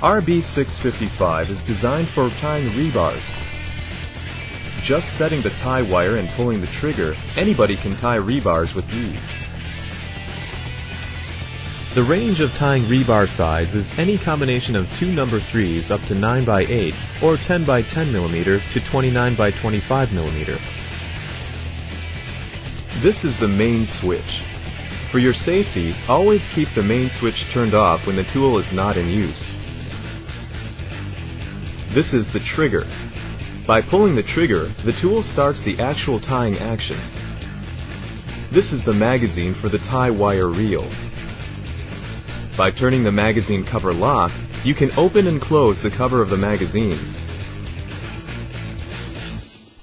RB655 is designed for tying rebars. Just setting the tie wire and pulling the trigger, anybody can tie rebars with ease. The range of tying rebar size is any combination of two number 3s up to 9 by 8 or 10 by 10 mm to 29 by 25 mm. This is the main switch. For your safety, always keep the main switch turned off when the tool is not in use. This is the trigger. By pulling the trigger, the tool starts the actual tying action. This is the magazine for the tie wire reel. By turning the magazine cover lock, you can open and close the cover of the magazine.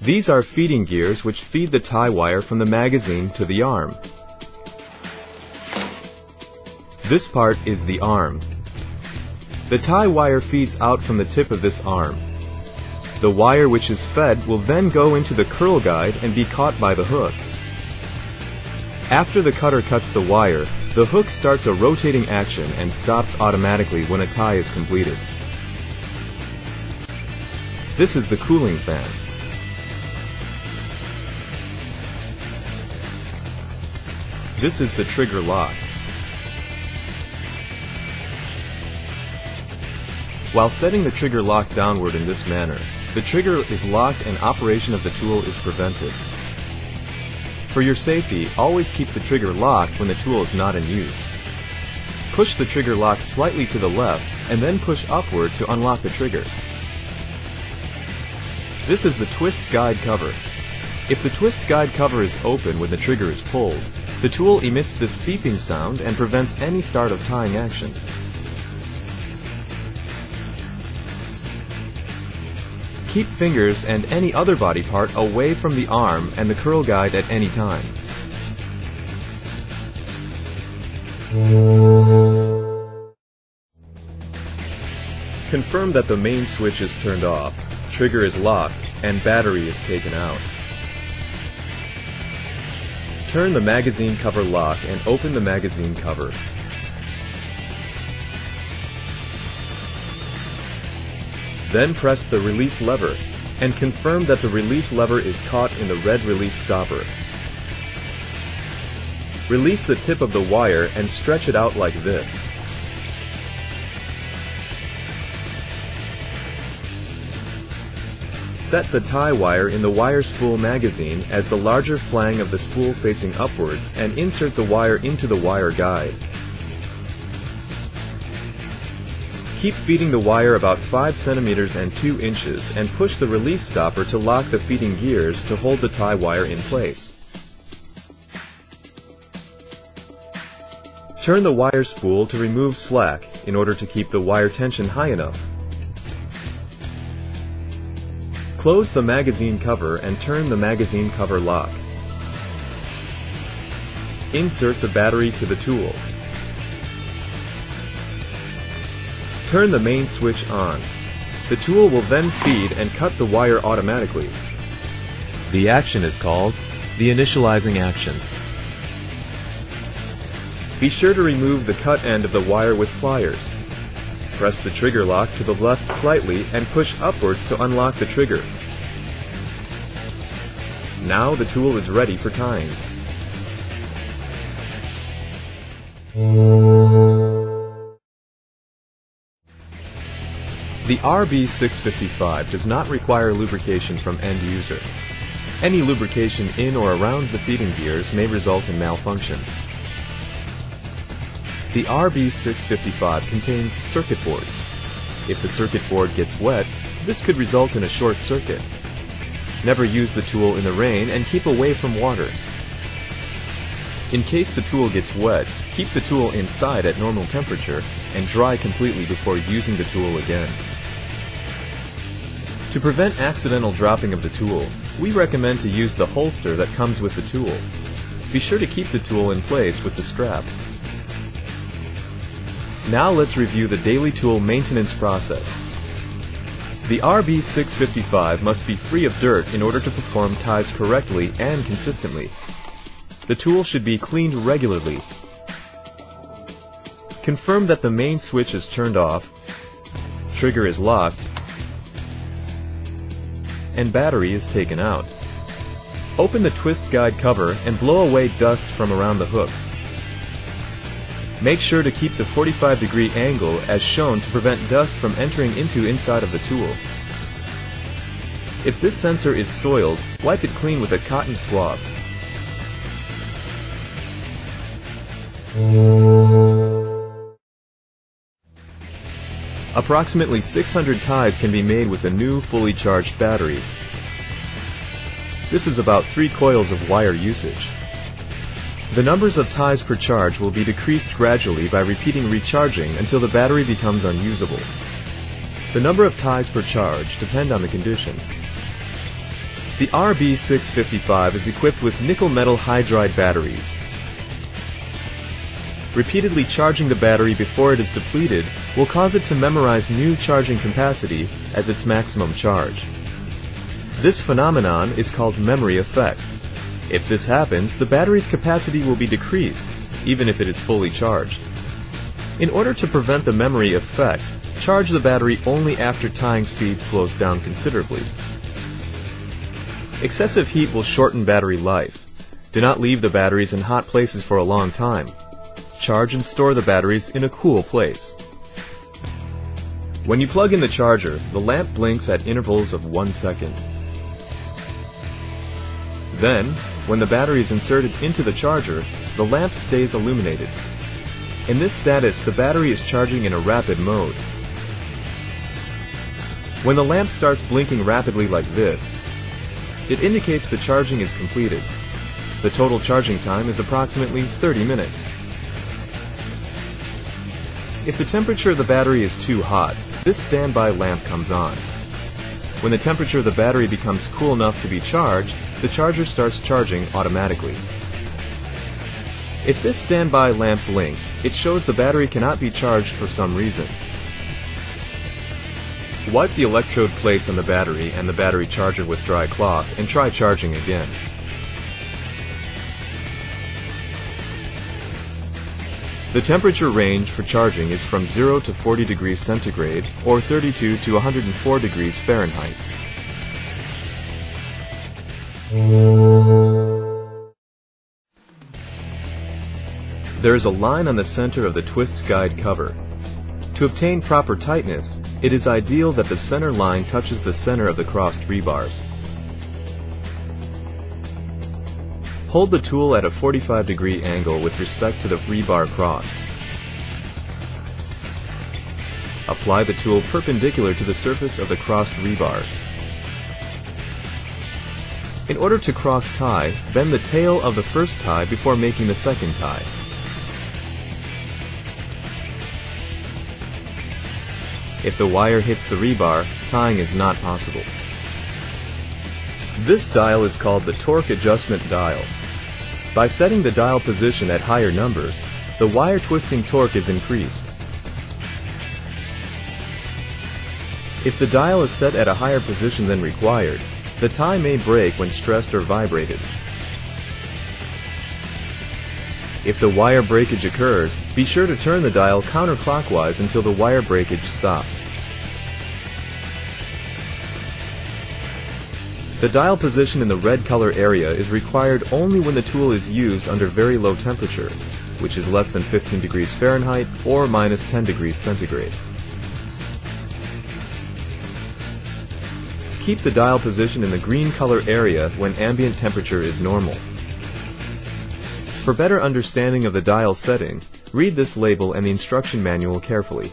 These are feeding gears which feed the tie wire from the magazine to the arm. This part is the arm. The tie wire feeds out from the tip of this arm. The wire which is fed will then go into the curl guide and be caught by the hook. After the cutter cuts the wire, the hook starts a rotating action and stops automatically when a tie is completed. This is the cooling fan. This is the trigger lock. While setting the trigger lock downward in this manner, the trigger is locked and operation of the tool is prevented. For your safety, always keep the trigger locked when the tool is not in use. Push the trigger lock slightly to the left and then push upward to unlock the trigger. This is the twist guide cover. If the twist guide cover is open when the trigger is pulled, the tool emits this beeping sound and prevents any start of tying action. Keep fingers and any other body part away from the arm and the curl guide at any time. Confirm that the main switch is turned off, trigger is locked, and battery is taken out. Turn the magazine cover lock and open the magazine cover. Then press the release lever and confirm that the release lever is caught in the red release stopper. Release the tip of the wire and stretch it out like this. Set the tie wire in the wire spool magazine as the larger flange of the spool facing upwards and insert the wire into the wire guide. Keep feeding the wire about 5 centimeters and 2 inches and push the release stopper to lock the feeding gears to hold the tie wire in place. Turn the wire spool to remove slack in order to keep the wire tension high enough. Close the magazine cover and turn the magazine cover lock. Insert the battery to the tool. Turn the main switch on. The tool will then feed and cut the wire automatically. The action is called the initializing action. Be sure to remove the cut end of the wire with pliers. Press the trigger lock to the left slightly and push upwards to unlock the trigger. Now the tool is ready for tying. The RB655 does not require lubrication from end user. Any lubrication in or around the feeding gears may result in malfunction. The RB655 contains circuit boards. If the circuit board gets wet, this could result in a short circuit. Never use the tool in the rain and keep away from water. In case the tool gets wet, keep the tool inside at normal temperature and dry completely before using the tool again. To prevent accidental dropping of the tool, we recommend to use the holster that comes with the tool. Be sure to keep the tool in place with the strap. Now let's review the daily tool maintenance process. The RB655 must be free of dirt in order to perform ties correctly and consistently. The tool should be cleaned regularly. Confirm that the main switch is turned off. trigger is locked and battery is taken out. Open the twist guide cover and blow away dust from around the hooks. Make sure to keep the 45-degree angle as shown to prevent dust from entering inside of the tool. If this sensor is soiled, wipe it clean with a cotton swab. Approximately 600 ties can be made with a new fully charged battery. This is about 3 coils of wire usage. The numbers of ties per charge will be decreased gradually by repeating recharging until the battery becomes unusable. The number of ties per charge depend on the condition. The RB655 is equipped with nickel metal hydride batteries. Repeatedly charging the battery before it is depleted will cause it to memorize new charging capacity as its maximum charge. This phenomenon is called memory effect. If this happens, the battery's capacity will be decreased, even if it is fully charged. In order to prevent the memory effect, charge the battery only after tying speed slows down considerably. Excessive heat will shorten battery life. Do not leave the batteries in hot places for a long time. Charge and store the batteries in a cool place. When you plug in the charger, the lamp blinks at intervals of 1 second. Then, when the battery is inserted into the charger, the lamp stays illuminated. In this status, the battery is charging in a rapid mode. When the lamp starts blinking rapidly like this, it indicates the charging is completed. The total charging time is approximately 30 minutes. If the temperature of the battery is too hot, this standby lamp comes on. When the temperature of the battery becomes cool enough to be charged, the charger starts charging automatically. If this standby lamp blinks, it shows the battery cannot be charged for some reason. Wipe the electrode plates on the battery and the battery charger with dry cloth and try charging again. The temperature range for charging is from 0 to 40 degrees centigrade or 32 to 104 degrees Fahrenheit. There is a line on the center of the twist guide cover. To obtain proper tightness, it is ideal that the center line touches the center of the crossed rebars. Hold the tool at a 45-degree angle with respect to the rebar cross. Apply the tool perpendicular to the surface of the crossed rebars. In order to cross tie, bend the tail of the first tie before making the second tie. If the wire hits the rebar, tying is not possible. This dial is called the torque adjustment dial. By setting the dial position at higher numbers, the wire twisting torque is increased. If the dial is set at a higher position than required, the tie may break when stressed or vibrated. If the wire breakage occurs, be sure to turn the dial counterclockwise until the wire breakage stops. The dial position in the red color area is required only when the tool is used under very low temperature, which is less than 15 degrees Fahrenheit or minus 10 degrees centigrade. Keep the dial position in the green color area when ambient temperature is normal. For better understanding of the dial setting, read this label and the instruction manual carefully.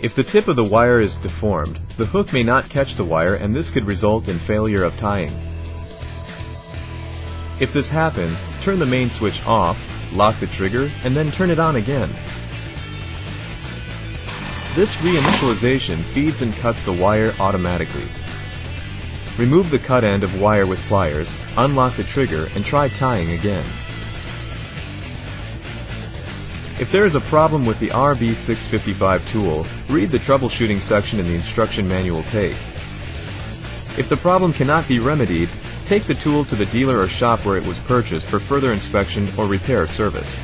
If the tip of the wire is deformed, the hook may not catch the wire and this could result in failure of tying. If this happens, turn the main switch off, lock the trigger, and then turn it on again. This reinitialization feeds and cuts the wire automatically. Remove the cut end of wire with pliers, unlock the trigger, and try tying again. If there is a problem with the RB655 tool, read the troubleshooting section in the instruction manual tape. If the problem cannot be remedied, take the tool to the dealer or shop where it was purchased for further inspection or repair service.